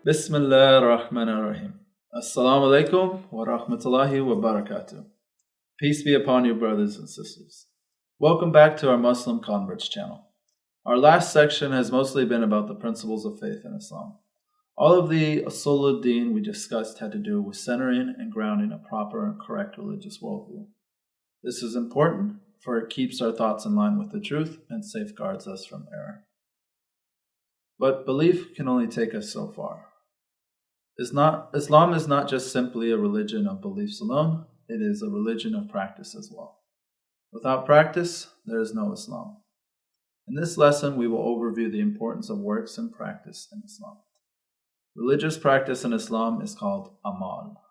Bismillah ar-Rahman ar-Rahim. Assalamu alaikum wa rahmatullahi wa barakatuh. Peace be upon you, brothers and sisters. Welcome back to our Muslim Converts channel. Our last section has mostly been about the principles of faith in Islam. All of the Usul-ud-Din we discussed had to do with centering and grounding a proper and correct religious worldview. This is important, for it keeps our thoughts in line with the truth and safeguards us from error. But belief can only take us so far. Islam is not just simply a religion of beliefs alone, it is a religion of practice as well. Without practice, there is no Islam. In this lesson, we will overview the importance of works and practice in Islam. Religious practice in Islam is called amal.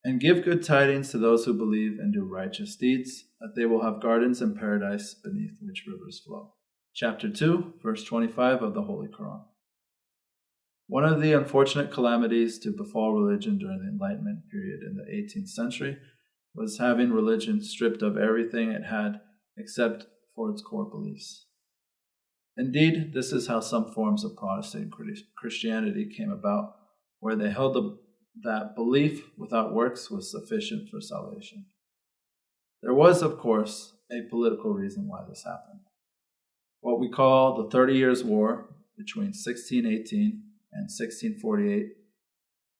And give good tidings to those who believe and do righteous deeds, that they will have gardens in paradise beneath which rivers flow. Chapter 2, verse 25 of the Holy Quran. One of the unfortunate calamities to befall religion during the Enlightenment period in the 18th century was having religion stripped of everything it had except for its core beliefs. Indeed, this is how some forms of Protestant Christianity came about, where they held that belief without works was sufficient for salvation. There was, of course, a political reason why this happened. What we call the 30 Years' War between 1618 and 1648,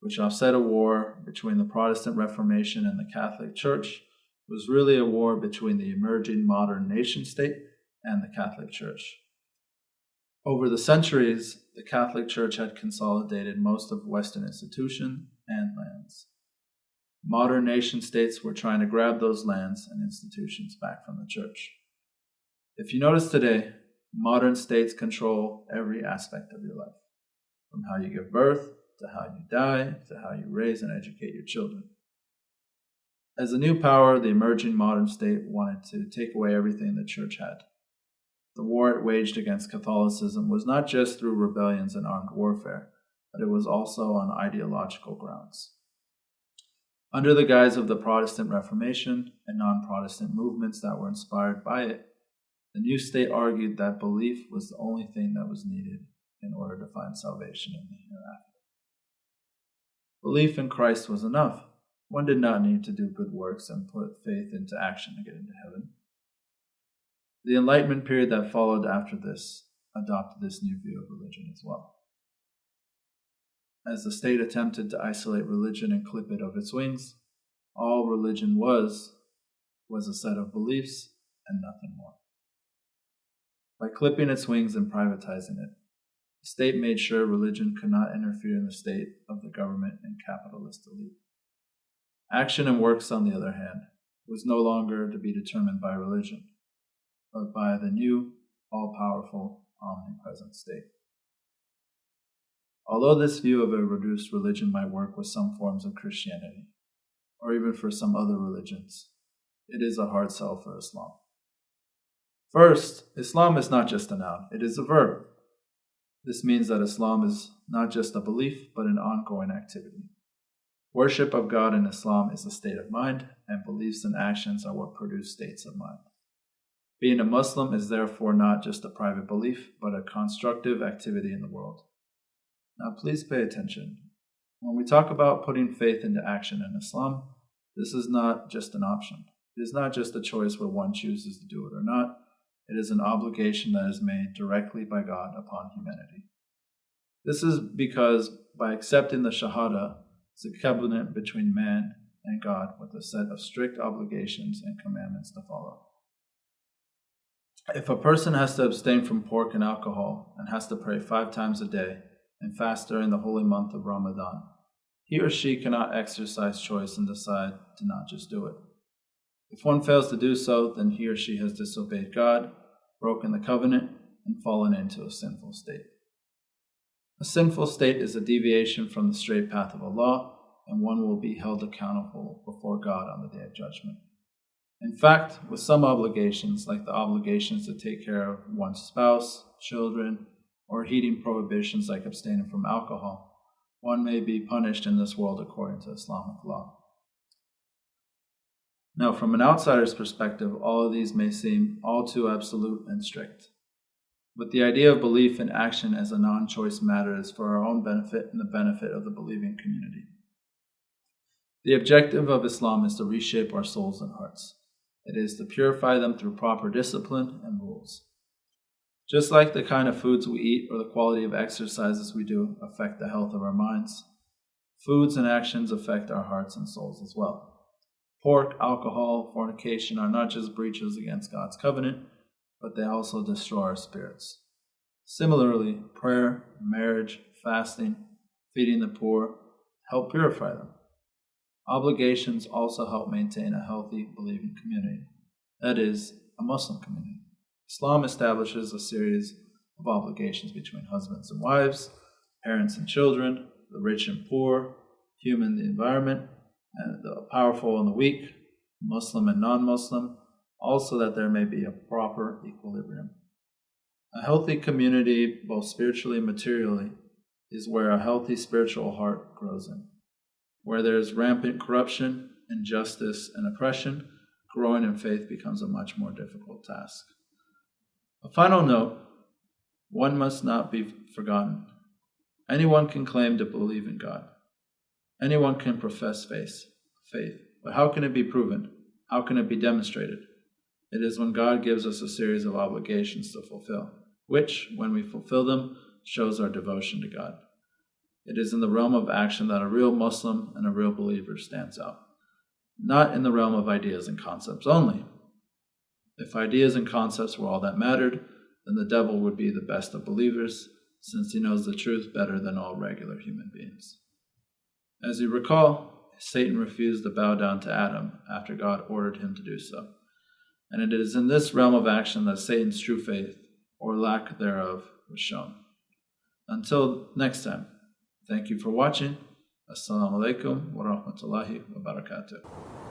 which offset a war between the Protestant Reformation and the Catholic Church, was really a war between the emerging modern nation state and the Catholic Church. Over the centuries, the Catholic Church had consolidated most of Western institutions and lands. Modern nation states were trying to grab those lands and institutions back from the Church. If you notice today, modern states control every aspect of your life, from how you give birth, to how you die, to how you raise and educate your children. As a new power, the emerging modern state wanted to take away everything the Church had. The war it waged against Catholicism was not just through rebellions and armed warfare, but it was also on ideological grounds. Under the guise of the Protestant Reformation and non-Protestant movements that were inspired by it, the new state argued that belief was the only thing that was needed in order to find salvation in the hereafter. Belief in Christ was enough. One did not need to do good works and put faith into action to get into heaven. The Enlightenment period that followed after this adopted this new view of religion as well. As the state attempted to isolate religion and clip it of its wings, all religion was a set of beliefs and nothing more. By clipping its wings and privatizing it, the state made sure religion could not interfere in the state of the government and capitalist elite. Action and works, on the other hand, was no longer to be determined by religion, but by the new, all-powerful, omnipresent state. Although this view of a reduced religion might work with some forms of Christianity, or even for some other religions, it is a hard sell for Islam. First, Islam is not just a noun, it is a verb. This means that Islam is not just a belief, but an ongoing activity. Worship of God in Islam is a state of mind, and beliefs and actions are what produce states of mind. Being a Muslim is therefore not just a private belief, but a constructive activity in the world. Now please pay attention. When we talk about putting faith into action in Islam, this is not just an option. It is not just a choice where one chooses to do it or not. It is an obligation that is made directly by God upon humanity. This is because by accepting the Shahada, it's a covenant between man and God with a set of strict obligations and commandments to follow. If a person has to abstain from pork and alcohol and has to pray 5 times a day and fast during the holy month of Ramadan, he or she cannot exercise choice and decide to not just do it. If one fails to do so, then he or she has disobeyed God, broken the covenant, and fallen into a sinful state. A sinful state is a deviation from the straight path of Allah, and one will be held accountable before God on the Day of Judgment. In fact, with some obligations, like the obligations to take care of one's spouse, children, or heeding prohibitions like abstaining from alcohol, one may be punished in this world according to Islamic law. Now, from an outsider's perspective, all of these may seem all too absolute and strict. but the idea of belief and action as a non-choice matter is for our own benefit and the benefit of the believing community. The objective of Islam is to reshape our souls and hearts. It is to purify them through proper discipline and rules. Just like the kind of foods we eat or the quality of exercises we do affect the health of our minds, foods and actions affect our hearts and souls as well. Pork, alcohol, fornication are not just breaches against God's covenant, but they also destroy our spirits. Similarly, prayer, marriage, fasting, feeding the poor help purify them. Obligations also help maintain a healthy, believing community, that is, a Muslim community. Islam establishes a series of obligations between husbands and wives, parents and children, the rich and poor, human and the environment, and the powerful and the weak, Muslim and non-Muslim, also that there may be a proper equilibrium. A healthy community, both spiritually and materially, is where a healthy spiritual heart grows in. Where there is rampant corruption, injustice, and oppression, growing in faith becomes a much more difficult task. A final note, one must not be forgotten. Anyone can claim to believe in God. Anyone can profess faith, but how can it be proven? How can it be demonstrated? It is when God gives us a series of obligations to fulfill, which, when we fulfill them, shows our devotion to God. It is in the realm of action that a real Muslim and a real believer stands out, not in the realm of ideas and concepts only. If ideas and concepts were all that mattered, then the devil would be the best of believers, since he knows the truth better than all regular human beings. As you recall, Satan refused to bow down to Adam after God ordered him to do so. And it is in this realm of action that Satan's true faith, or lack thereof, was shown. Until next time, thank you for watching. Assalamu alaikum wa rahmatullahi wa barakatuh.